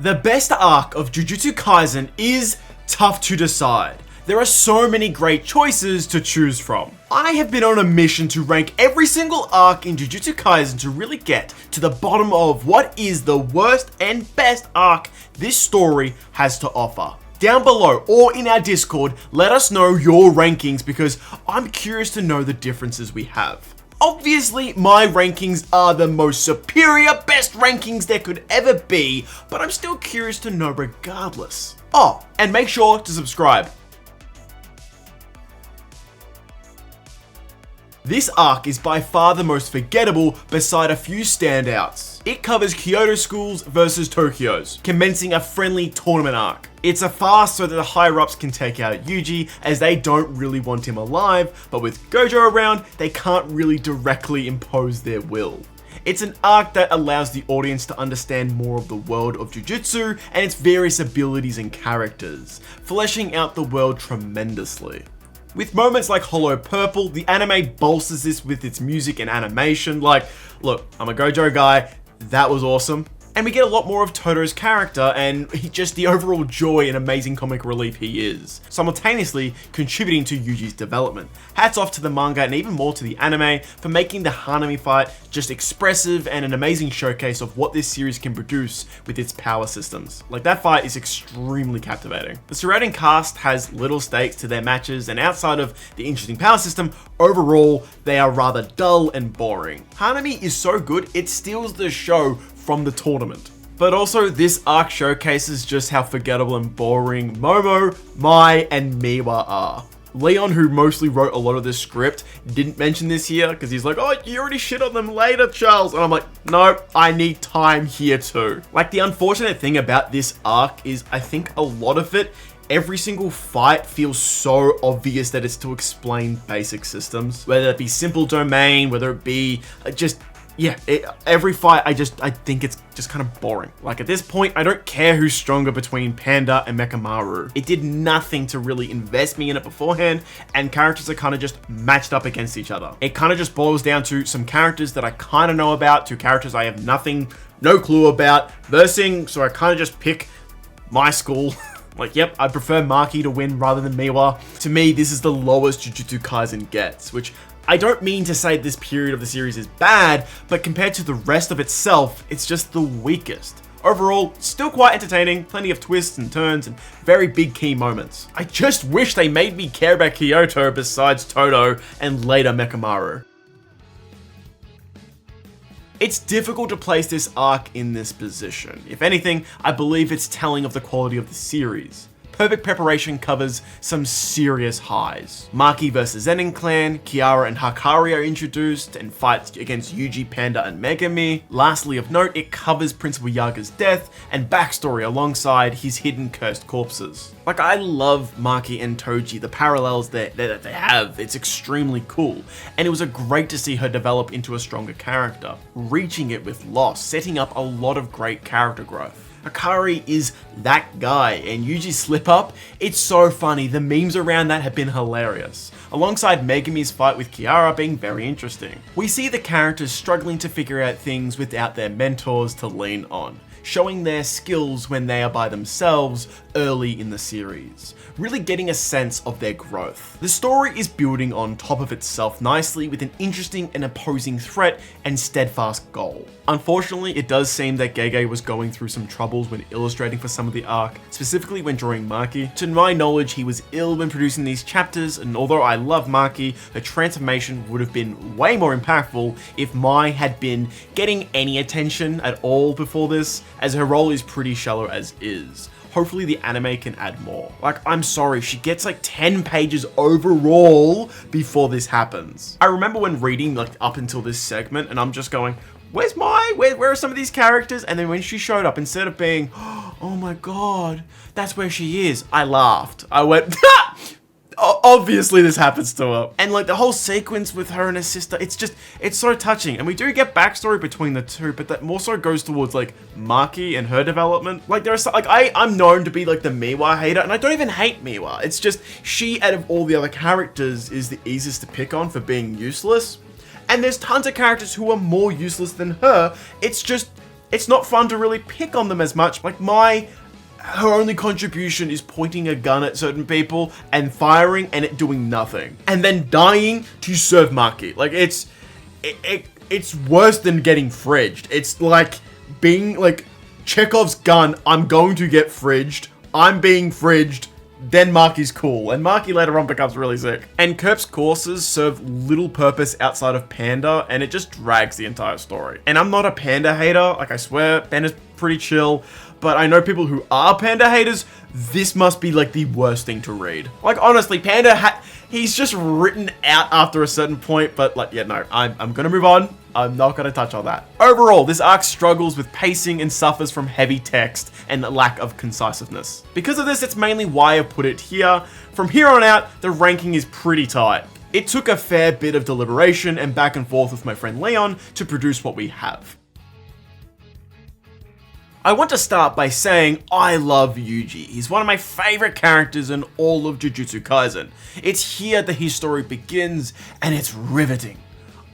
The best arc of Jujutsu Kaisen is tough to decide. There are so many great choices to choose from. I have been on a mission to rank every single arc in Jujutsu Kaisen to really get to the bottom of what is the worst and best arc this story has to offer. Down below or in our Discord, let us know your rankings because I'm curious to know the differences we have. Obviously, my rankings are the most superior, best rankings there could ever be, but I'm still curious to know regardless. Oh, and make sure to subscribe. This arc is by far the most forgettable beside a few standouts. It covers Kyoto schools versus Tokyo's, commencing a friendly tournament arc. It's a farce so that the higher-ups can take out Yuji as they don't really want him alive, but with Gojo around, they can't really directly impose their will. It's an arc that allows the audience to understand more of the world of Jujutsu and its various abilities and characters, fleshing out the world tremendously. With moments like Hollow Purple, the anime bolsters this with its music and animation. Like, look, I'm a Gojo guy, that was awesome. And we get a lot more of Toto's character and just the overall joy and amazing comic relief he is, simultaneously contributing to Yuji's development. Hats off to the manga and even more to the anime for making the Hanami fight just expressive and an amazing showcase of what this series can produce with its power systems. Like, that fight is extremely captivating. The surrounding cast has little stakes to their matches, and outside of the interesting power system, overall they are rather dull and boring. Hanami is so good it steals the show from the tournament. But also, this arc showcases just how forgettable and boring Momo, Mai, and Miwa are. Leon, who mostly wrote a lot of this script, didn't mention this here because he's like, oh, you already shit on them later, Charles. And I'm like, no, I need time here too. Like, the unfortunate thing about this arc is I think a lot of it, every single fight feels so obvious that it's to explain basic systems. Whether it be simple domain, whether it be every fight, I think it's just kind of boring. Like, at this point, I don't care who's stronger between Panda and Mekamaru. It did nothing to really invest me in it beforehand, and characters are kind of just matched up against each other. It kind of just boils down to some characters that I kind of know about, to characters I have no clue about, versing, so I kind of just pick my school. Like, yep, I prefer Maki to win rather than Miwa. To me, this is the lowest Jujutsu Kaisen gets, which I don't mean to say this period of the series is bad, but compared to the rest of itself, it's just the weakest. Overall, still quite entertaining, plenty of twists and turns, and very big key moments. I just wish they made me care about Kyoto besides Toto and later Mekamaru. It's difficult to place this arc in this position. If anything, I believe it's telling of the quality of the series. Perfect Preparation covers some serious highs. Maki vs Zenin clan, Kiara and Hakari are introduced and fights against Yuji, Panda and Megami. Lastly of note, it covers Principal Yaga's death and backstory alongside his hidden cursed corpses. Like, I love Maki and Toji, the parallels that they have, it's extremely cool. And it was great to see her develop into a stronger character, reaching it with loss, setting up a lot of great character growth. Hakari is that guy, and Yuji's slip up, it's so funny. The memes around that have been hilarious, alongside Megami's fight with Kiara being very interesting. We see the characters struggling to figure out things without their mentors to lean on, showing their skills when they are by themselves early in the series, really getting a sense of their growth. The story is building on top of itself nicely with an interesting and opposing threat and steadfast goal. Unfortunately, it does seem that Gege was going through some troubles when illustrating for some of the arc, specifically when drawing Maki. To my knowledge, he was ill when producing these chapters, and although I love Maki, her transformation would have been way more impactful if Mai had been getting any attention at all before this, as her role is pretty shallow as is. Hopefully the anime can add more. Like, I'm sorry, she gets like 10 pages overall before this happens. I remember when reading like up until this segment and I'm just going, where's Mai? Where are some of these characters? And then when she showed up, instead of being, oh my god, that's where she is, I laughed. I went, obviously this happens to her. And like the whole sequence with her and her sister, it's so touching. And we do get backstory between the two, but that more so goes towards like Maki and her development. Like there's like, I'm known to be like the Miwa hater, and I don't even hate Miwa. It's just she, out of all the other characters, is the easiest to pick on for being useless. And there's tons of characters who are more useless than her. It's it's not fun to really pick on them as much. Like, her only contribution is pointing a gun at certain people and firing and it doing nothing. And then dying to serve Maki. Like, it's worse than getting fridged. It's like being like Chekhov's gun, I'm going to get fridged, I'm being fridged, then Maki's cool, and Maki later on becomes really sick. And Kurp's courses serve little purpose outside of Panda, and it just drags the entire story. And I'm not a Panda hater, like I swear, Panda's pretty chill, but I know people who are Panda haters, this must be like the worst thing to read. Like honestly, Panda he's just written out after a certain point, but like, yeah, no, I'm gonna move on. I'm not gonna touch on that. Overall, this arc struggles with pacing and suffers from heavy text and lack of conciseness. Because of this, it's mainly why I put it here. From here on out, the ranking is pretty tight. It took a fair bit of deliberation and back and forth with my friend Leon to produce what we have. I want to start by saying I love Yuji. He's one of my favorite characters in all of Jujutsu Kaisen. It's here that his story begins, and it's riveting.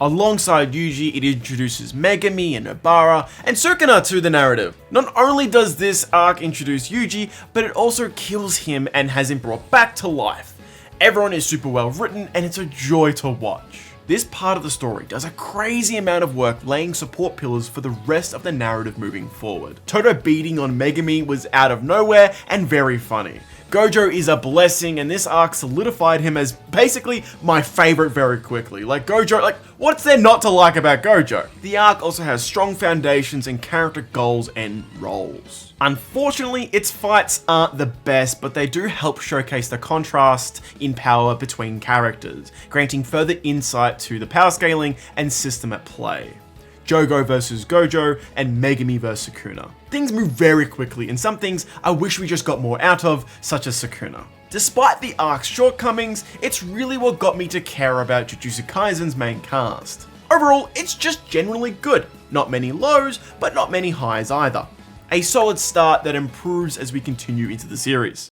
Alongside Yuji, it introduces Megami and Nobara and Sukuna to the narrative. Not only does this arc introduce Yuji, but it also kills him and has him brought back to life. Everyone is super well written, and it's a joy to watch. This part of the story does a crazy amount of work laying support pillars for the rest of the narrative moving forward. Toto beating on Megami was out of nowhere and very funny. Gojo is a blessing, and this arc solidified him as basically my favorite very quickly. Like Gojo, like what's there not to like about Gojo? The arc also has strong foundations and character goals and roles. Unfortunately, its fights aren't the best, but they do help showcase the contrast in power between characters, granting further insight to the power scaling and system at play. Jogo versus Gojo, and Megami versus Sukuna. Things move very quickly, and some things I wish we just got more out of, such as Sukuna. Despite the arc's shortcomings, it's really what got me to care about Jujutsu Kaisen's main cast. Overall, it's just generally good. Not many lows, but not many highs either. A solid start that improves as we continue into the series.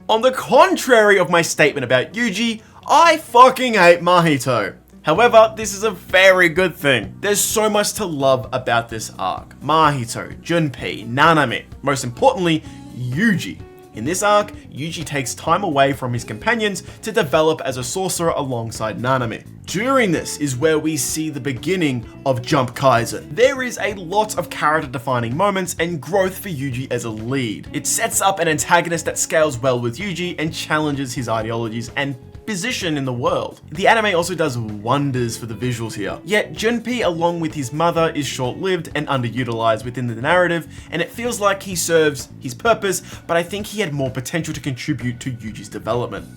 On the contrary of my statement about Yuji, I fucking hate Mahito. However, this is a very good thing. There's so much to love about this arc. Mahito, Junpei, Nanami, most importantly, Yuji. In this arc, Yuji takes time away from his companions to develop as a sorcerer alongside Nanami. During this is where we see the beginning of Jump Kaisen. There is a lot of character defining moments and growth for Yuji as a lead. It sets up an antagonist that scales well with Yuji and challenges his ideologies and position in the world. The anime also does wonders for the visuals here. Yet Junpei, along with his mother, is short-lived and underutilized within the narrative, and it feels like he serves his purpose, but I think he had more potential to contribute to Yuji's development.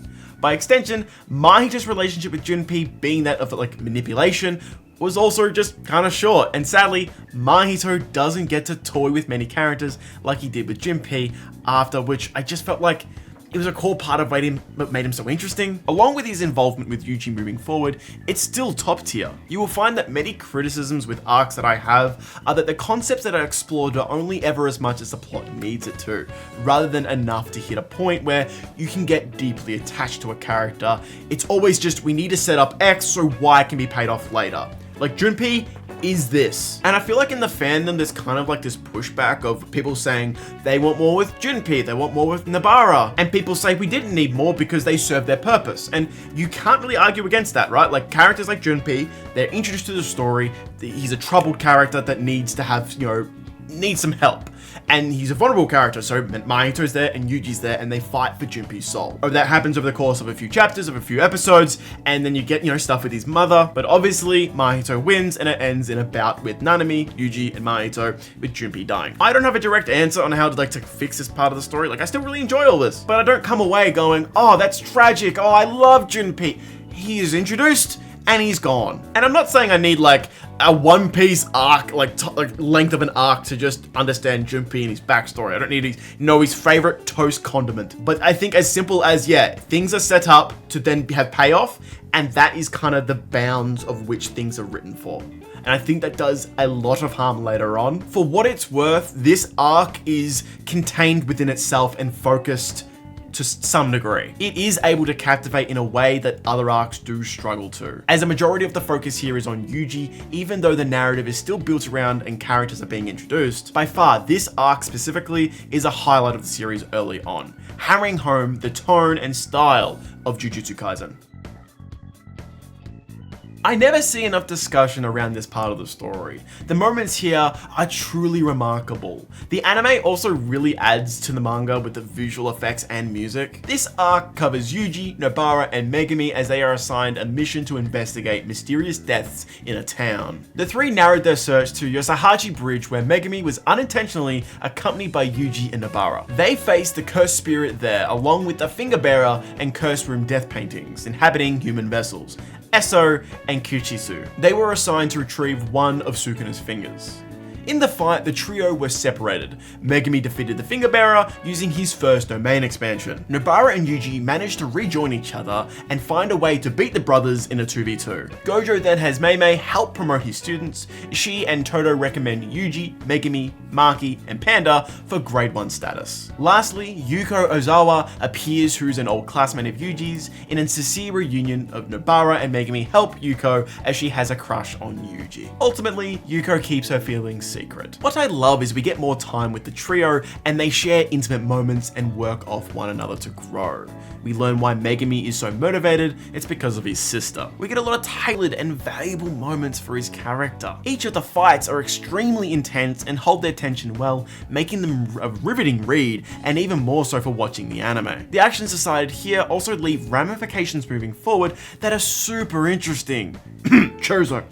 By extension, Mahito's relationship with Junpei, being that of like manipulation, was also just kind of short, and sadly, Mahito doesn't get to toy with many characters like he did with Junpei, after which I just felt like it was a core part of what made him so interesting. Along with his involvement with Yuji moving forward, it's still top tier. You will find that many criticisms with arcs that I have are that the concepts that are explored are only ever as much as the plot needs it to, rather than enough to hit a point where you can get deeply attached to a character. It's always just, we need to set up X so Y can be paid off later. Like Junpei is this. And I feel like in the fandom, there's kind of like this pushback of people saying they want more with Junpei, they want more with Nobara. And people say we didn't need more because they served their purpose. And you can't really argue against that, right? Like characters like Junpei, they're introduced to the story. He's a troubled character that needs to have, needs some help. And he's a vulnerable character, so Mahito's there and Yuji's there, and they fight for Junpei's soul. That happens over the course of a few chapters, of a few episodes, and then you get, stuff with his mother. But obviously, Mahito wins, and it ends in a bout with Nanami, Yuji, and Mahito, with Junpei dying. I don't have a direct answer on how to fix this part of the story. I still really enjoy all this, but I don't come away going, oh, that's tragic. Oh, I love Junpei. He is introduced, and he's gone. And I'm not saying I need a One Piece arc, length of an arc to just understand Junpei and his backstory. I don't need to know his favorite toast condiment. But I think as simple as, things are set up to then have payoff, and that is kind of the bounds of which things are written for. And I think that does a lot of harm later on. For what it's worth, this arc is contained within itself and focused to some degree. It is able to captivate in a way that other arcs do struggle to, as a majority of the focus here is on Yuji, even though the narrative is still built around and characters are being introduced. By far, this arc specifically is a highlight of the series early on, hammering home the tone and style of Jujutsu Kaisen. I never see enough discussion around this part of the story. The moments here are truly remarkable. The anime also really adds to the manga with the visual effects and music. This arc covers Yuji, Nobara, and Megumi as they are assigned a mission to investigate mysterious deaths in a town. The three narrowed their search to Yosahachi Bridge, where Megumi was unintentionally accompanied by Yuji and Nobara. They faced the cursed spirit there, along with the finger bearer and cursed room death paintings inhabiting human vessels, Eso and Kuchisu. They were assigned to retrieve one of Sukuna's fingers. In the fight, the trio were separated. Megumi defeated the finger bearer using his first domain expansion. Nobara and Yuji managed to rejoin each other and find a way to beat the brothers in a 2v2. Gojo then has Meimei help promote his students. She and Todo recommend Yuji, Megumi, Maki, and Panda for grade 1 status. Lastly, Yuko Ozawa appears, who's an old classmate of Yuji's. In a sincere reunion of Nobara and Megumi help Yuko as she has a crush on Yuji. Ultimately, Yuko keeps her feelings secret. What I love is we get more time with the trio and they share intimate moments and work off one another to grow. We learn why Megumi is so motivated, it's because of his sister. We get a lot of tailored and valuable moments for his character. Each of the fights are extremely intense and hold their tension well, making them a riveting read, and even more so for watching the anime. The actions decided here also leave ramifications moving forward that are super interesting. Chozo.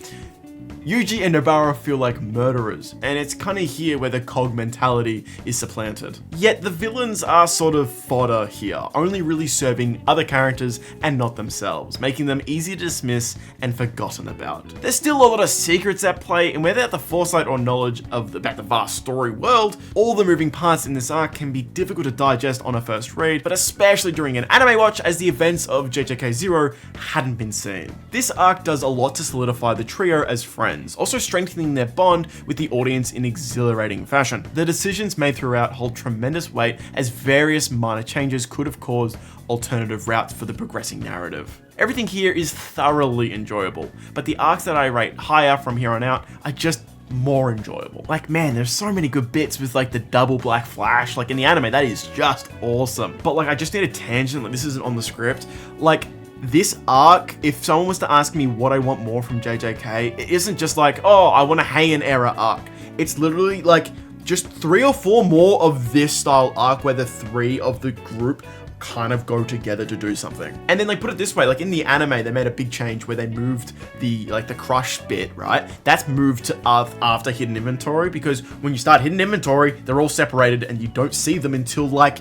Yuji and Nobara feel like murderers, and it's kinda here where the cog mentality is supplanted. Yet the villains are sort of fodder here, only really serving other characters and not themselves, making them easy to dismiss and forgotten about. There's still a lot of secrets at play, and without the foresight or knowledge about the vast story world, all the moving parts in this arc can be difficult to digest on a first read, but especially during an anime watch as the events of JJK 0 hadn't been seen. This arc does a lot to solidify the trio as friends, also strengthening their bond with the audience in exhilarating fashion. The decisions made throughout hold tremendous weight, as various minor changes could have caused alternative routes for the progressing narrative. Everything here is thoroughly enjoyable, but the arcs that I rate higher from here on out are just more enjoyable. Like, man, there's so many good bits with like the double black flash, like in the anime, that is just awesome. But like, I just need a tangent, like this isn't on the script. Like, this arc, if someone was to ask me what I want more from JJK, it isn't just like, oh, I want a Heian era arc. It's literally like just 3 or 4 more of this style arc where the 3 of the group kind of go together to do something. And then like, put it this way, like in the anime, they made a big change where they moved the crush bit, right? That's moved to after hidden inventory, because when you start hidden inventory, they're all separated and you don't see them until like,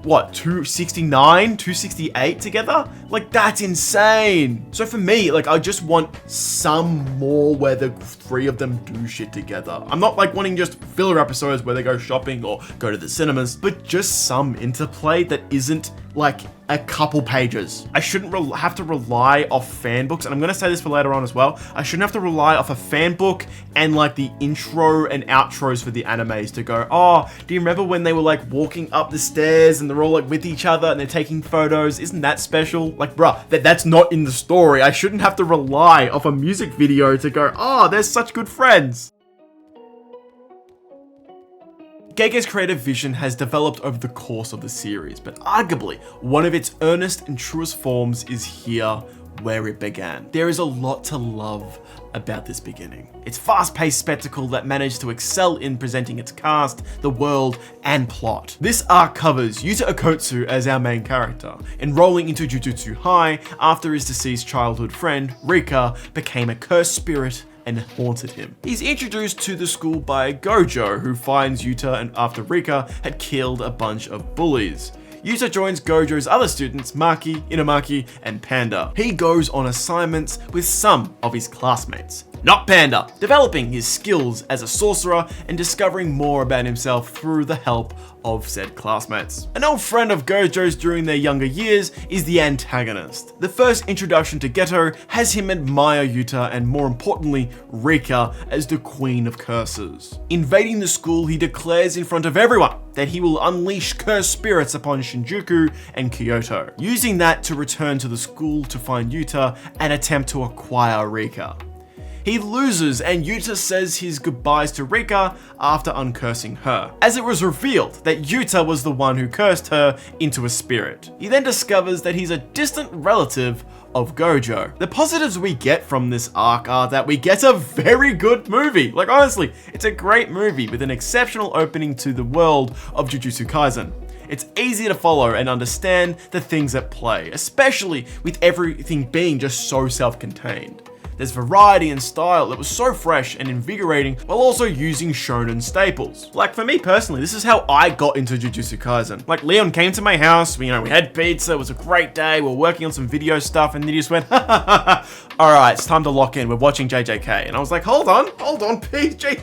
what, 269, 268 together? Like, that's insane. So for me, like, I just want some more where the 3 of them do shit together. I'm not like wanting just filler episodes where they go shopping or go to the cinemas, but just some interplay that isn't like a couple pages. I shouldn't have to rely off fan books, and I'm gonna say this for later on as well. I shouldn't have to rely off a fan book and like the intro and outros for the animes to go, oh, do you remember when they were like walking up the stairs and they're all like with each other and they're taking photos? Isn't that special? Like, bruh, that's not in the story. I shouldn't have to rely off a music video to go, oh, they're such good friends. Gege's creative vision has developed over the course of the series, but arguably one of its earnest and truest forms is here where it began. There is a lot to love about this beginning. It's fast-paced spectacle that managed to excel in presenting its cast, the world, and plot. This arc covers Yuta Okotsu as our main character, enrolling into Jujutsu High after his deceased childhood friend, Rika, became a cursed spirit and haunted him. He's introduced to the school by Gojo, who finds Yuta and after Rika had killed a bunch of bullies. Yuta joins Gojo's other students, Maki, Inumaki, and Panda. He goes on assignments with some of his classmates. not Panda, developing his skills as a sorcerer and discovering more about himself through the help of said classmates. An old friend of Gojo's during their younger years is the antagonist. The first introduction to Geto has him admire Yuta and, more importantly, Rika as the Queen of Curses. Invading the school, he declares in front of everyone that he will unleash cursed spirits upon Shinjuku and Kyoto, using that to return to the school to find Yuta and attempt to acquire Rika. He loses and Yuta says his goodbyes to Rika after uncursing her, as it was revealed that Yuta was the one who cursed her into a spirit. He then discovers that he's a distant relative of Gojo. The positives we get from this arc are that we get a very good movie. Like, honestly, it's a great movie with an exceptional opening to the world of Jujutsu Kaisen. It's easy to follow and understand the things at play, especially with everything being just so self-contained. There's variety and style that was so fresh and invigorating while also using shonen staples. Like, for me personally, this is how I got into Jujutsu Kaisen. Like, Leon came to my house, we had pizza, it was a great day, we were working on some video stuff, and then he just went, ha ha ha ha, alright, it's time to lock in, we're watching JJK. And I was like, hold on, PJ,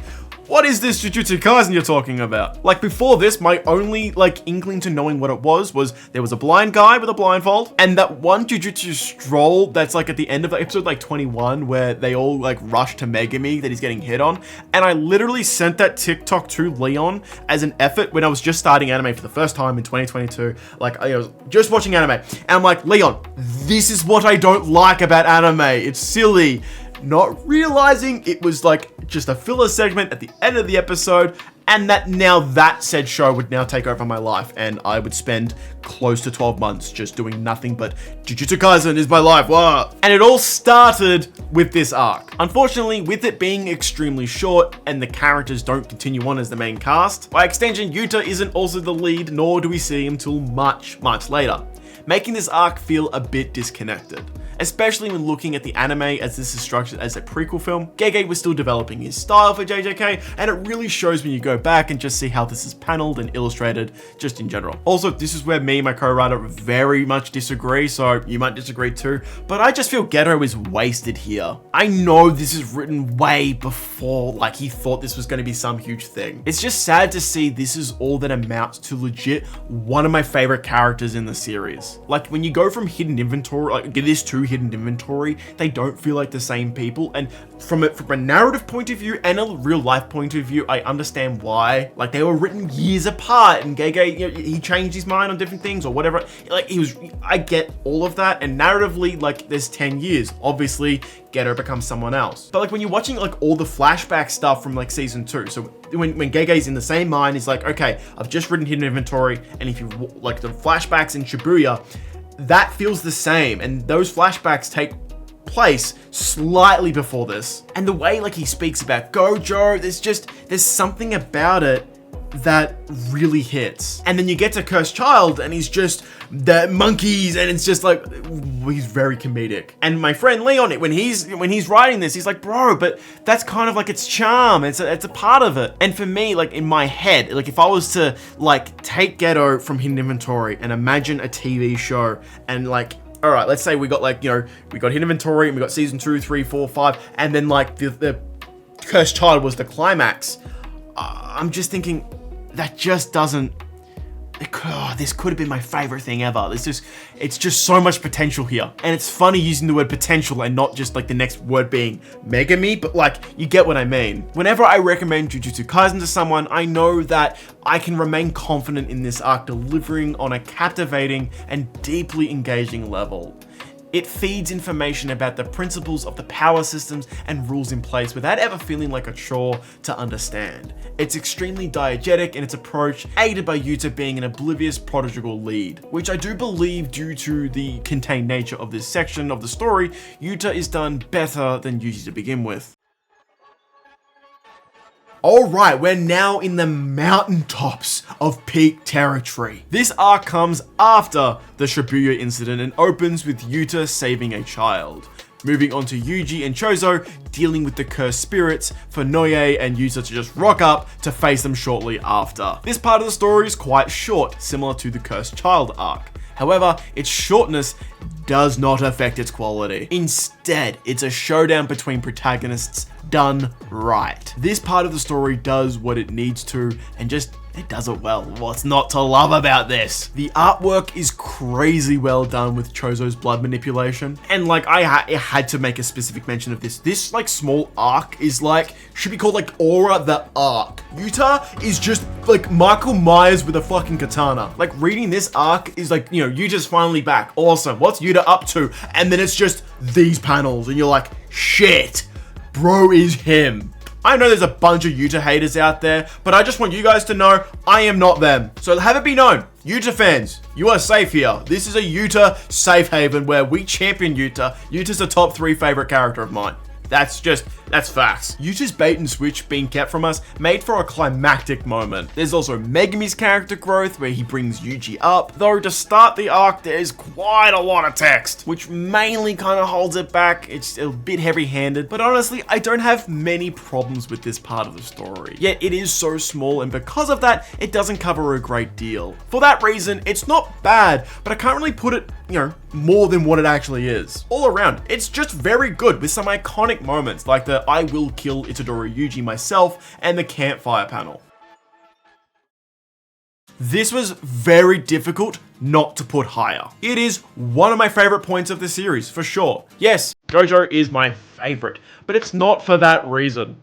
what is this Jujutsu Kaisen you're talking about? Like, before this, my only, inkling to knowing what it was there was a blind guy with a blindfold, and that one Jujutsu stroll that's, at the end of, episode, 21, where they all, rush to Megami that he's getting hit on, and I literally sent that TikTok to Leon as an effort when I was just starting anime for the first time in 2022, I was just watching anime, and I'm like, Leon, this is what I don't like about anime, it's silly. Not realizing it was just a filler segment at the end of the episode, and that now that said show would now take over my life, and I would spend close to 12 months just doing nothing but Jujutsu Kaisen is my life, what? And it all started with this arc. Unfortunately, with it being extremely short and the characters don't continue on as the main cast, by extension, Yuta isn't also the lead, nor do we see him till much later, making this arc feel a bit disconnected. Especially when looking at the anime as this is structured as a prequel film, Gege was still developing his style for JJK, and it really shows when you go back and just see how this is paneled and illustrated just in general. Also, this is where me and my co-writer very much disagree, so you might disagree too, but I just feel Geto is wasted here. I know this is written way before, he thought this was going to be some huge thing. It's just sad to see this is all that amounts to legit one of my favorite characters in the series. When you go from hidden inventory, this to hidden inventory, they don't feel like the same people, and from a narrative point of view and a real life point of view, I understand why. They were written years apart, and Gege, he changed his mind on different things or whatever. I get all of that, and narratively, there's 10 years. Obviously, Geto becomes someone else. But when you're watching all the flashback stuff from season 2, so when Gege's in the same mind, he's like, okay, I've just written hidden inventory, and if you the flashbacks in Shibuya, that feels the same, and those flashbacks take place slightly before this. And the way he speaks about Gojo, there's something about it that really hits. And then you get to Cursed Child and he's just the monkeys, and it's just he's very comedic. And my friend Leon, when he's writing this, he's like, bro, but that's kind of its charm, it's a part of it. And for me, in my head, if I was to take Geto from hidden inventory and imagine a TV show, and all right, let's say we got we got hidden inventory and we got season 2, 3, 4, 5, and then the Cursed Child was the climax. I'm just thinking that just doesn't. This could have been my favorite thing ever. It's just so much potential here. And it's funny using the word potential and not just the next word being Megami, but you get what I mean. Whenever I recommend Jujutsu Kaisen to someone, I know that I can remain confident in this arc delivering on a captivating and deeply engaging level. It feeds information about the principles of the power systems and rules in place without ever feeling like a chore to understand. It's extremely diegetic in its approach, aided by Yuta being an oblivious prodigal lead, which I do believe, due to the contained nature of this section of the story, Yuta is done better than Yuji to begin with. Alright, we're now in the mountaintops of peak territory. This arc comes after the Shibuya Incident and opens with Yuta saving a child. Moving on to Yuji and Chozo dealing with the cursed spirits for Noye and Yuta to just rock up to face them shortly after. This part of the story is quite short, similar to the Cursed Child arc. However, its shortness does not affect its quality. Instead, it's a showdown between protagonists done right. This part of the story does what it needs to, and just it does it well. What's not to love about this? The artwork is crazy well done with Chozo's blood manipulation. And like, I had to make a specific mention of this. This like small arc is like, should be called like Aura the Arc. Yuta is just like Michael Myers with a fucking katana. Like reading this arc is like, you know, Yuta's finally back. Awesome. What's Yuta up to? And then it's just these panels and you're like, shit, bro is him. I know there's a bunch of Yuta haters out there, but I just want you guys to know I am not them. So have it be known, Yuta fans, you are safe here. This is a Yuta safe haven where we champion Yuta. Yuta's a top 3 favorite character of mine. That's facts. Yuta's bait and switch being kept from us made for a climactic moment. There's also Megumi's character growth where he brings Yuji up, though to start the arc there's quite a lot of text, which mainly kind of holds it back. It's a bit heavy-handed, but honestly I don't have many problems with this part of the story. Yet it is so small, and because of that it doesn't cover a great deal. For that reason it's not bad, but I can't really put it, you know, more than what it actually is. All around, it's just very good with some iconic moments like the I will kill Itadori Yuji myself and the campfire panel. This was very difficult not to put higher. It is one of my favorite points of the series, for sure. Yes, Gojo is my favorite, but it's not for that reason.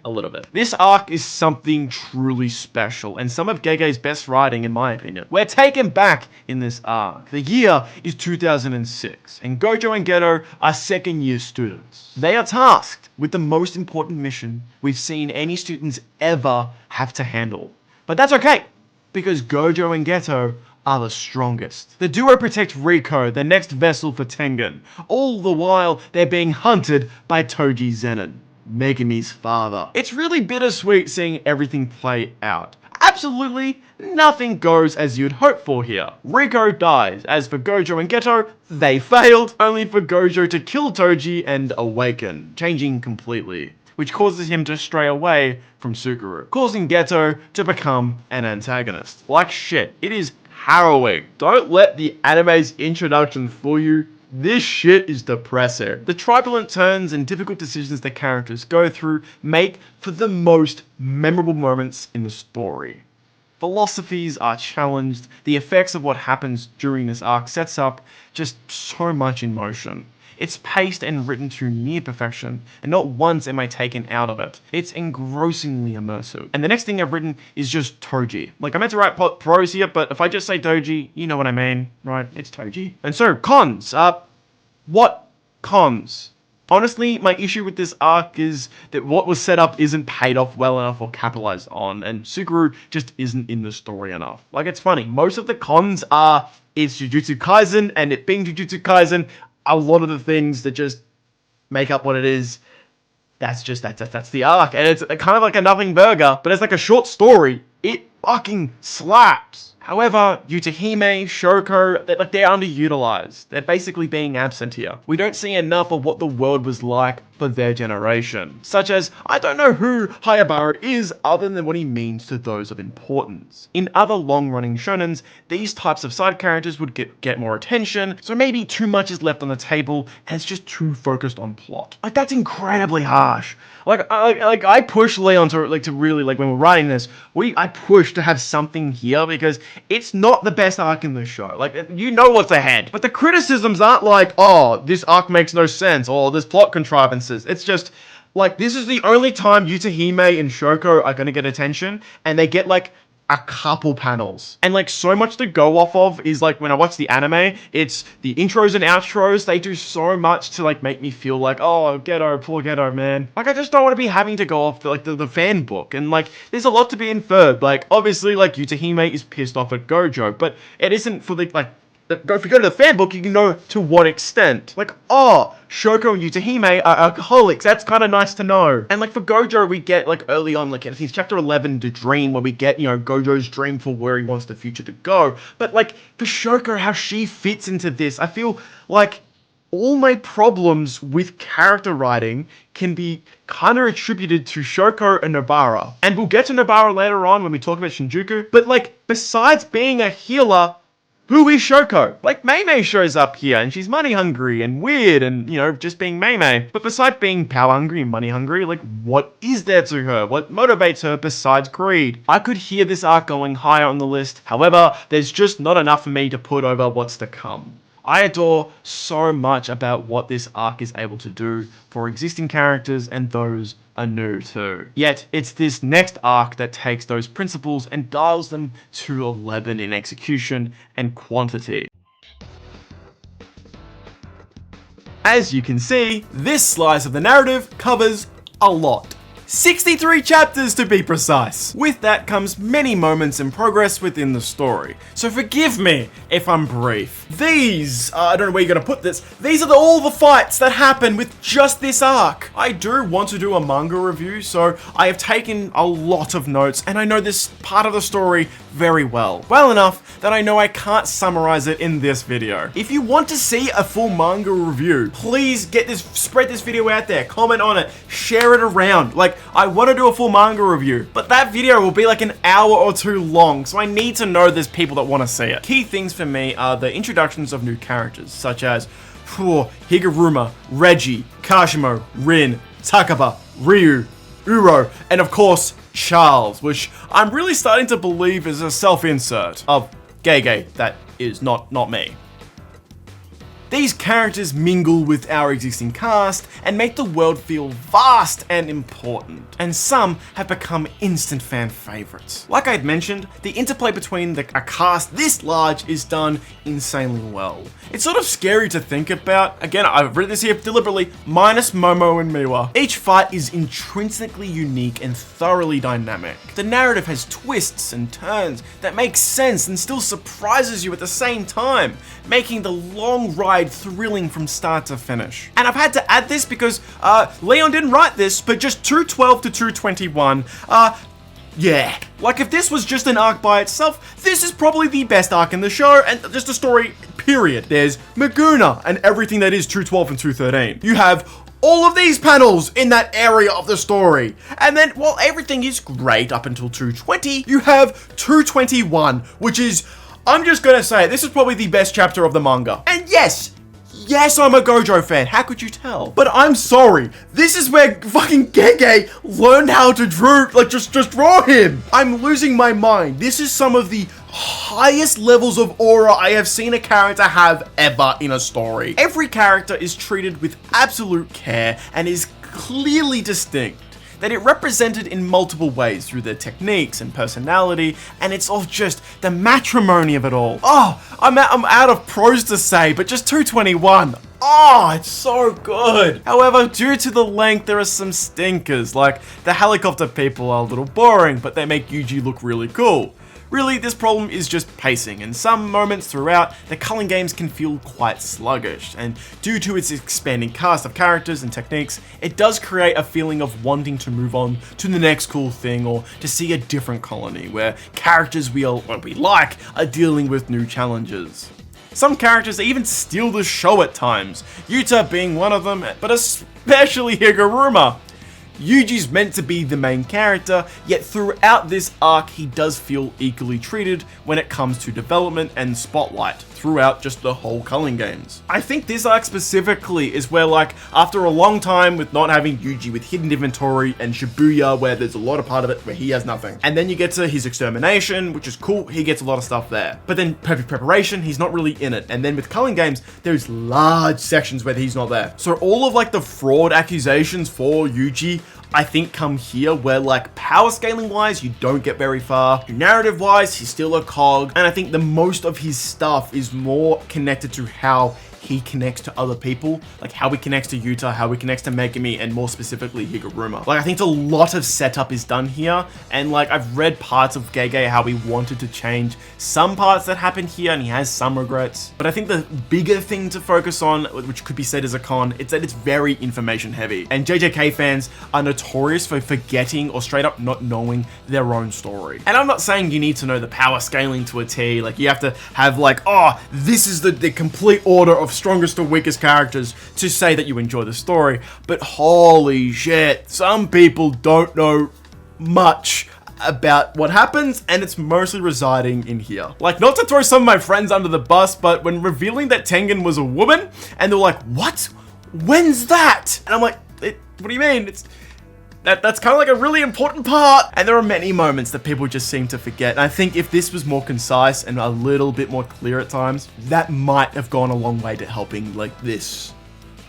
A little bit. This arc is something truly special, and some of Gege's best writing in my opinion. We're taken back in this arc. The year is 2006, and Gojo and Geto are second-year students. They are tasked with the most important mission we've seen any students ever have to handle. But that's okay, because Gojo and Geto are the strongest. The duo protect Riko, the next vessel for Tengen, all the while they're being hunted by Toji Zenin, Megumi's father. It's really bittersweet seeing everything play out. Absolutely nothing goes as you'd hope for here. Riko dies. As for Gojo and Geto, they failed, only for Gojo to kill Toji and awaken, changing completely, which causes him to stray away from Sukuna, causing Geto to become an antagonist. Like shit, it is harrowing. Don't let the anime's introduction fool you. This shit is depressing. The turbulent turns and difficult decisions the characters go through make for the most memorable moments in the story. Philosophies are challenged, the effects of what happens during this arc sets up just so much in motion. It's paced and written to near perfection, and not once am I taken out of it. It's engrossingly immersive. And the next thing I've written is just Toji. Like, I meant to write pros here, but if I just say Toji, you know what I mean, right? It's Toji. And so, cons. What cons? Honestly, my issue with this arc is that what was set up isn't paid off well enough or capitalized on, and Sukuna just isn't in the story enough. Like, it's funny, most of the cons are, it's Jujutsu Kaisen, and it being Jujutsu Kaisen, a lot of the things that just make up what it is, that's the arc. And it's kind of like a nothing burger, but it's like a short story. It fucking slaps. However, Yutahime, Shoko, they're underutilized. They're basically being absent here. We don't see enough of what the world was like for their generation. Such as, I don't know who Hayabara is other than what he means to those of importance. In other long-running shonens, these types of side characters would get more attention, so maybe too much is left on the table and it's just too focused on plot. Like, that's incredibly harsh. I push Leon to really, like, when we're writing this, I push to have something here because it's not the best arc in the show. Like, you know what's ahead. But the criticisms aren't like, oh, this arc makes no sense, or there's plot contrivances. It's just, like, this is the only time Yutahime and Shoko are gonna get attention, and they get, like, a couple panels. And, like, so much to go off of is, like, when I watch the anime, it's the intros and outros. They do so much to, like, make me feel like, oh, Geto, poor Geto, man. Like, I just don't want to be having to go off, like, the fan book. And, like, there's a lot to be inferred. Like, obviously, like, Yutahime is pissed off at Gojo, but it isn't for the, like, if you go to the fan book, you can know to what extent. Like, oh, Shoko and Yutahime are alcoholics. That's kind of nice to know. And, like, for Gojo, we get, like, early on, like, I think it's chapter 11, The Dream, where we get, you know, Gojo's dream for where he wants the future to go. But, like, for Shoko, how she fits into this, I feel like all my problems with character writing can be kind of attributed to Shoko and Nobara. And we'll get to Nobara later on when we talk about Shinjuku. But, like, besides being a healer, Who is Shoko? Like, Mei shows up here, and she's money hungry and weird and, you know, just being Mei. But besides being power hungry and money hungry, like, what is there to her? What motivates her besides greed? I could hear this arc going higher on the list. However, there's just not enough for me to put over what's to come. I adore so much about what this arc is able to do for existing characters and those are new too. Yet, it's this next arc that takes those principles and dials them to 11 in execution and quantity. As you can see, this slice of the narrative covers a lot. 63 chapters to be precise. With that comes many moments in progress within the story. So forgive me if I'm brief. These, I don't know where you're gonna put this, these are all the fights that happen with just this arc. I do want to do a manga review, so I have taken a lot of notes and I know this part of the story very well. Well enough that I know I can't summarize it in this video. If you want to see a full manga review, please spread this video out there, comment on it, share it around. Like, I want to do a full manga review, but that video will be like an hour or two long, so I need to know there's people that want to see it. Key things for me are the introductions of new characters, such as Higuruma, Reggie, Kashimo, Rin, Takaba, Ryu, Uro, and of course, Charles, which I'm really starting to believe is a self-insert of Gege that is not me. These characters mingle with our existing cast and make the world feel vast and important, and some have become instant fan favorites. Like I had mentioned, the interplay between a cast this large is done insanely well. It's sort of scary to think about. Again, I've written this here deliberately, minus Momo and Miwa. Each fight is intrinsically unique and thoroughly dynamic. The narrative has twists and turns that make sense and still surprises you at the same time, making the long ride thrilling from start to finish. And I've had to add this because Leon didn't write this, but just 212 to 221, yeah. Like, if this was just an arc by itself, this is probably the best arc in the show, and just a story, period. There's Maguna and everything that is 212 and 213. You have all of these panels in that area of the story. And then, while everything is great up until 220, you have 221, which is, I'm just gonna say, this is probably the best chapter of the manga. And yes, I'm a Gojo fan, how could you tell? But I'm sorry, this is where fucking Gege learned how to just draw him. I'm losing my mind. This is some of the highest levels of aura I have seen a character have ever in a story. Every character is treated with absolute care and is clearly distinct. That it represented in multiple ways through their techniques and personality, and it's all just the matrimony of it all. Oh, I'm out of prose to say, but just 221. Oh, it's so good. However, due to the length, there are some stinkers, like the helicopter people are a little boring, but they make Yuji look really cool. Really, this problem is just pacing, and some moments throughout, the Culling Games can feel quite sluggish, and due to its expanding cast of characters and techniques, it does create a feeling of wanting to move on to the next cool thing, or to see a different colony, where characters we like are dealing with new challenges. Some characters even steal the show at times, Yuta being one of them, but especially Higuruma. Yuji's meant to be the main character, yet throughout this arc he does feel equally treated when it comes to development and spotlight throughout just the whole Culling Games. I think this arc specifically is where, like, after a long time with not having Yuji with hidden inventory and Shibuya where there's a lot of part of it where he has nothing. And then you get to his Extermination, which is cool, he gets a lot of stuff there. But then Perfect Preparation, he's not really in it. And then with Culling Games, there's large sections where he's not there. So all of like the fraud accusations for Yuji, I think come here where, like, power scaling wise, you don't get very far. Narrative wise, he's still a cog. And I think the most of his stuff is more connected to how he connects to other people, like how he connects to Yuta, how he connects to Megumi, and more specifically Higuruma. Like, I think a lot of setup is done here, and like I've read parts of Gege how he wanted to change some parts that happened here, and he has some regrets. But I think the bigger thing to focus on, which could be said as a con, it's that it's very information heavy, and JJK fans are notorious for forgetting or straight up not knowing their own story. And I'm not saying you need to know the power scaling to a T, like you have to have like, oh, this is the complete order of strongest to weakest characters to say that you enjoy the story, but holy shit, some people don't know much about what happens, and it's mostly residing in here. Like, not to throw some of my friends under the bus, but when revealing that Tengen was a woman, and they're like, what? When's that? And I'm like, what do you mean? That's kind of like a really important part. And there are many moments that people just seem to forget. And I think if this was more concise and a little bit more clear at times, that might have gone a long way to helping like this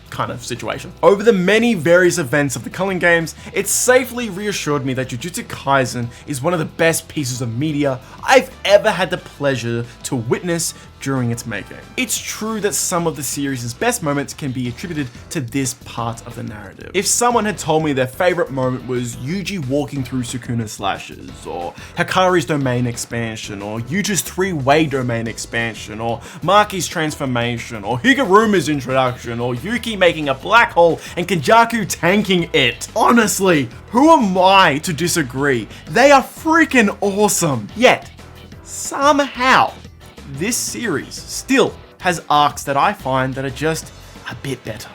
kind of situation. Over the many various events of the Culling Games, it safely reassured me that Jujutsu Kaisen is one of the best pieces of media I've ever had the pleasure to witness during its making. It's true that some of the series' best moments can be attributed to this part of the narrative. If someone had told me their favorite moment was Yuji walking through Sukuna slashes, or Hikari's domain expansion, or Yuji's three-way domain expansion, or Maki's transformation, or Higuruma's introduction, or Yuki making a black hole and Kenjaku tanking it. Honestly, who am I to disagree? They are freaking awesome. Yet, somehow, this series still has arcs that I find that are just a bit better.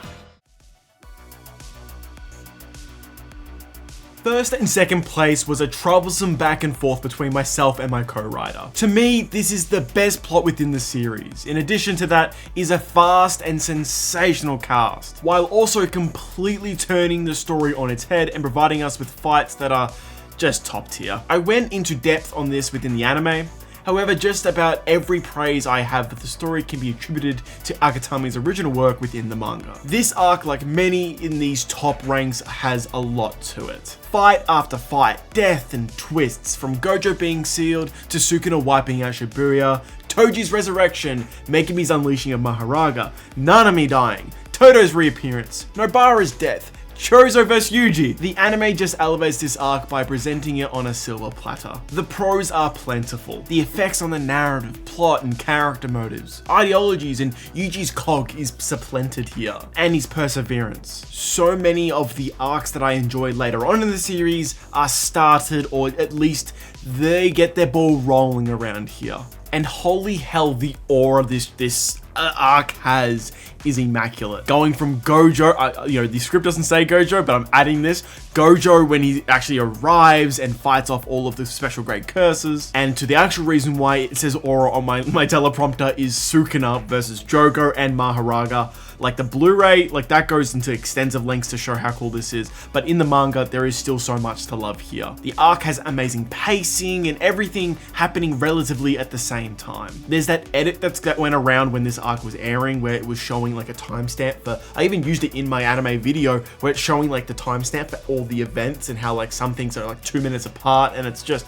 First and second place was a troublesome back and forth between myself and my co-writer. To me, this is the best plot within the series. In addition to that, is a fast and sensational cast, while also completely turning the story on its head and providing us with fights that are just top tier. I went into depth on this within the anime. However, just about every praise I have for the story can be attributed to Akutami's original work within the manga. This arc, like many in these top ranks, has a lot to it. Fight after fight, death and twists, from Gojo being sealed to Sukuna wiping out Shibuya, Toji's resurrection, Megami's unleashing of Maharaga, Nanami dying, Toto's reappearance, Nobara's death, Chozo vs Yuji. The anime just elevates this arc by presenting it on a silver platter. The pros are plentiful. The effects on the narrative, plot and character motives, ideologies, and Yuji's cog is supplanted here, and his perseverance. So many of the arcs that I enjoyed later on in the series are started, or at least they get their ball rolling around here. And holy hell, the aura this arc has is immaculate. Going from Gojo, the script doesn't say Gojo, but I'm adding this. Gojo when he actually arrives and fights off all of the special grade curses. And to the actual reason why it says aura on my teleprompter is Sukuna versus Jogo and Maharaga. Like the Blu-ray, like that goes into extensive lengths to show how cool this is, but in the manga, there is still so much to love here. The arc has amazing pacing and everything happening relatively at the same time. There's that edit that went around when this arc was airing, where it was showing like a timestamp for, I even used it in my anime video, where it's showing like the timestamp for all the events and how like some things are like 2 minutes apart, and it's just,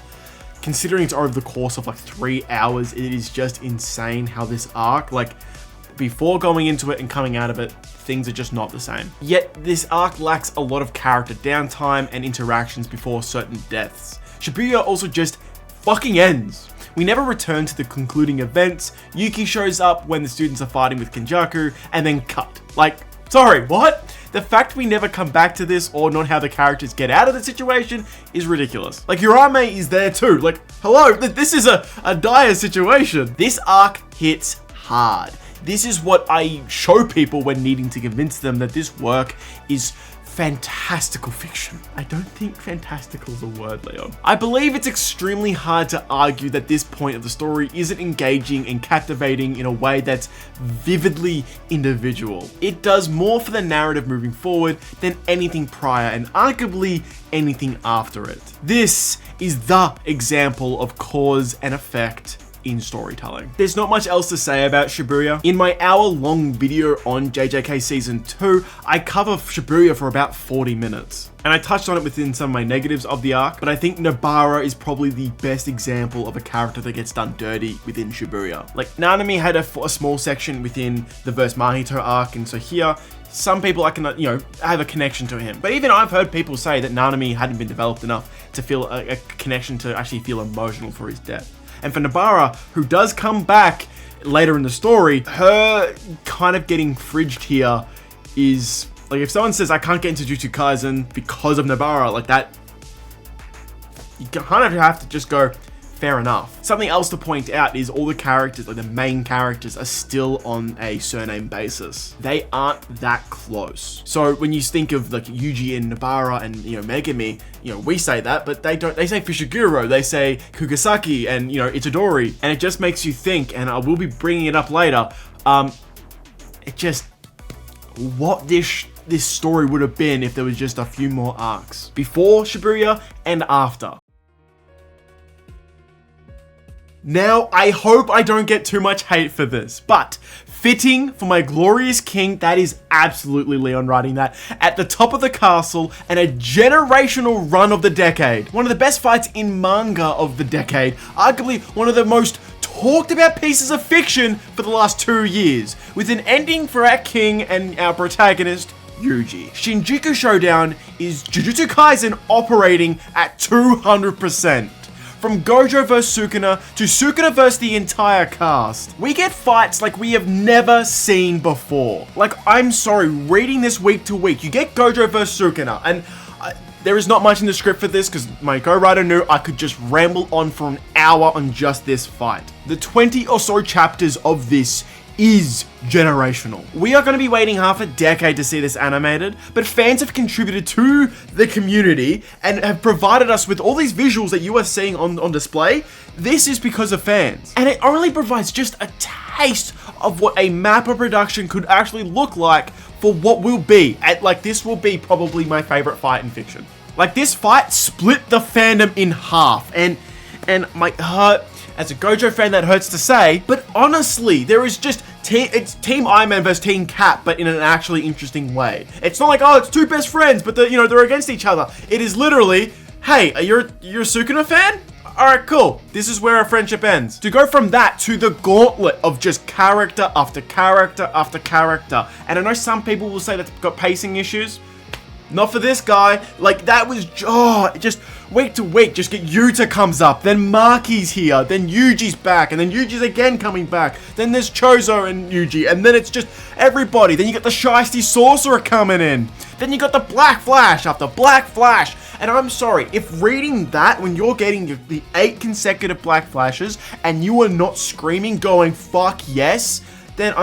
considering it's over the course of like 3 hours, it is just insane how this arc, like, before going into it and coming out of it, things are just not the same. Yet, this arc lacks a lot of character downtime and interactions before certain deaths. Shibuya also just fucking ends. We never return to the concluding events. Yuki shows up when the students are fighting with Kenjaku, and then cut. Like, sorry, what? The fact we never come back to this or not how the characters get out of the situation is ridiculous. Like, Urame is there too. Like, hello, this is a dire situation. This arc hits hard. This is what I show people when needing to convince them that this work is fantastical fiction. I don't think fantastical is a word, Leon. I believe it's extremely hard to argue that this point of the story isn't engaging and captivating in a way that's vividly individual. It does more for the narrative moving forward than anything prior, and arguably anything after it. This is the example of cause and effect in storytelling. There's not much else to say about Shibuya. In my hour-long video on JJK Season 2, I cover Shibuya for about 40 minutes. And I touched on it within some of my negatives of the arc, but I think Nobara is probably the best example of a character that gets done dirty within Shibuya. Like, Nanami had a small section within the Verse Mahito arc, and so here, some people I can, have a connection to him. But even I've heard people say that Nanami hadn't been developed enough to feel a connection to actually feel emotional for his death. And for Nobara, who does come back later in the story, her kind of getting fridged here is, like, if someone says, I can't get into Jujutsu Kaisen because of Nobara, like that, you kind of have to just go, fair enough. Something else to point out is all the characters, like the main characters, are still on a surname basis. They aren't that close. So when you think of like Yuji and Nobara and, Megumi, we say that, but they don't. They say Fushiguro, they say Kugasaki and, Itadori, and it just makes you think, and I will be bringing it up later, what this story would have been if there was just a few more arcs. Before Shibuya and after. Now, I hope I don't get too much hate for this, but fitting for my glorious king, that is absolutely Leon writing that, at the top of the castle and a generational run of the decade. One of the best fights in manga of the decade, arguably one of the most talked about pieces of fiction for the last 2 years, with an ending for our king and our protagonist, Yuji. Shinjuku Showdown is Jujutsu Kaisen operating at 200%. From Gojo vs Sukuna to Sukuna vs the entire cast. We get fights like we have never seen before. Like, I'm sorry, reading this week to week, you get Gojo vs Sukuna, and there is not much in the script for this because my co-writer knew I could just ramble on for an hour on just this fight. The 20 or so chapters of this is generational. We are going to be waiting half a decade to see this animated, but fans have contributed to the community and have provided us with all these visuals that you are seeing on display. This is because of fans. And it only provides just a taste of what a Mappa production could actually look like for what will be. This will be probably my favorite fight in fiction. Like, this fight split the fandom in half, and my heart, as a Gojo fan, that hurts to say, but honestly, there is just it's Team Iron Man versus Team Cap, but in an actually interesting way. It's not like, oh, it's two best friends, but they're against each other. It is literally, hey, you're a Sukuna fan? Alright, cool. This is where our friendship ends. To go from that to the gauntlet of just character after character after character. And I know some people will say that's got pacing issues. Not for this guy. Like, that was, just week to week, just get Yuta comes up, then Maki's here, then Yuji's back, and then Yuji's again coming back, then there's Chozo and Yuji, and then it's just everybody. Then you got the Shiesty Sorcerer coming in. Then you got the Black Flash after Black Flash. And I'm sorry, if reading that, when you're getting the 8 consecutive Black Flashes, and you are not screaming, going, fuck yes, then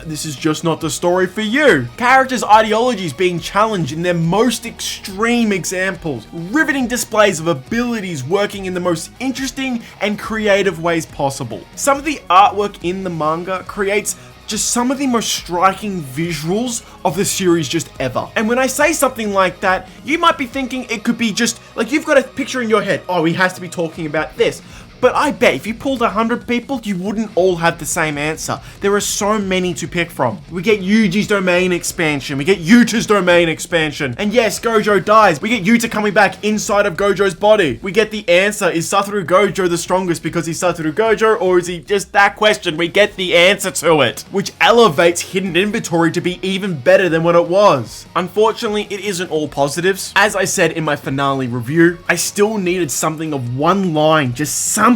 this is just not the story for you. Characters' ideologies being challenged in their most extreme examples. Riveting displays of abilities working in the most interesting and creative ways possible. Some of the artwork in the manga creates just some of the most striking visuals of the series just ever. And when I say something like that, you might be thinking it could be just, like, you've got a picture in your head, oh, he has to be talking about this. But I bet if you pulled 100 people, you wouldn't all have the same answer. There are so many to pick from. We get Yuji's domain expansion. We get Yuta's domain expansion. And yes, Gojo dies. We get Yuta coming back inside of Gojo's body. We get the answer. Is Satoru Gojo the strongest because he's Satoru Gojo, or is he just that question? We get the answer to it, which elevates hidden inventory to be even better than what it was. Unfortunately, it isn't all positives. As I said in my finale review, I still needed something of one line, just something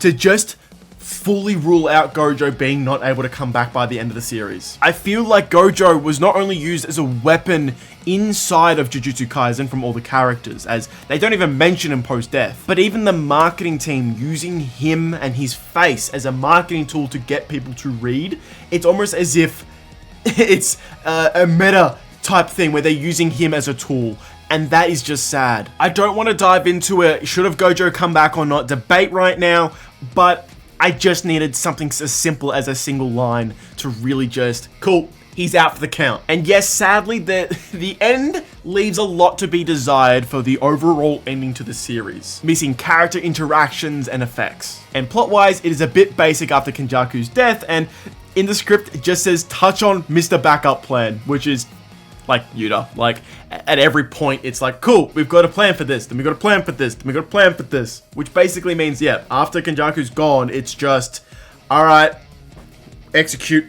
to just fully rule out Gojo being not able to come back by the end of the series. I feel like Gojo was not only used as a weapon inside of Jujutsu Kaisen from all the characters, as they don't even mention him post-death, but even the marketing team using him and his face as a marketing tool to get people to read, it's almost as if it's a meta type thing where they're using him as a tool. And that is just sad. I don't want to dive into a should have Gojo come back or not debate right now, but I just needed something as simple as a single line to really just, cool, he's out for the count. And yes, sadly, the end leaves a lot to be desired for the overall ending to the series, missing character interactions and effects. And plot-wise, it is a bit basic after Kenjaku's death, and in the script, it just says, touch on Mr. Backup Plan, which is like Yuta. Like, at every point, it's like, cool, we've got a plan for this, then we've got a plan for this, then we've got a plan for this. Which basically means, yeah, after Kenjaku's gone, it's just, alright, execute,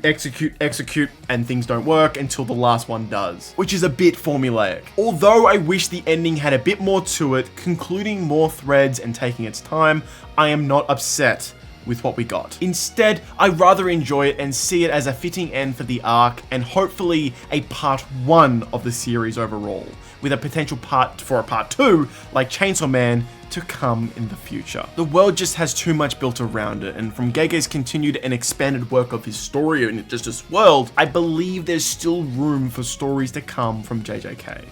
and things don't work until the last one does. Which is a bit formulaic. Although I wish the ending had a bit more to it, concluding more threads and taking its time, I am not upset with what we got. Instead, I rather enjoy it and see it as a fitting end for the arc, and hopefully a part 1 of the series overall, with a potential part 2, like Chainsaw Man, to come in the future. The world just has too much built around it, and from Gege's continued and expanded work of his story and just his world, I believe there's still room for stories to come from JJK.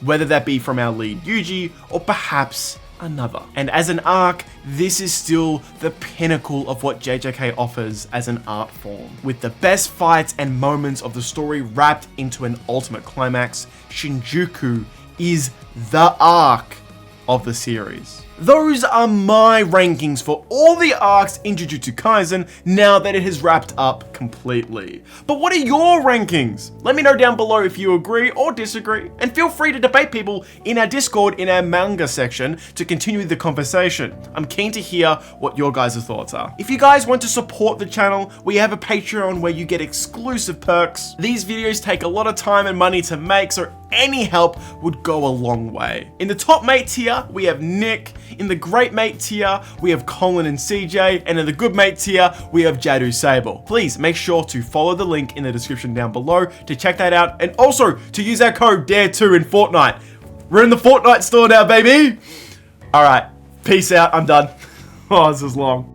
Whether that be from our lead Yuji, or perhaps another. And as an arc, this is still the pinnacle of what JJK offers as an art form. With the best fights and moments of the story wrapped into an ultimate climax, Shinjuku is the arc of the series. Those are my rankings for all the arcs in Jujutsu Kaisen now that it has wrapped up completely. But what are your rankings? Let me know down below if you agree or disagree, and feel free to debate people in our Discord in our manga section to continue the conversation. I'm keen to hear what your guys' thoughts are. If you guys want to support the channel, we have a Patreon where you get exclusive perks. These videos take a lot of time and money to make, so any help would go a long way. In the top mate tier, we have Nick. In the great mate tier, we have Colin and CJ. And in the good mate tier, we have Jadu Sable. Please make sure to follow the link in the description down below to check that out. And also to use our code DARE2 in Fortnite. We're in the Fortnite store now, baby. All right, peace out. I'm done. Oh, this is long.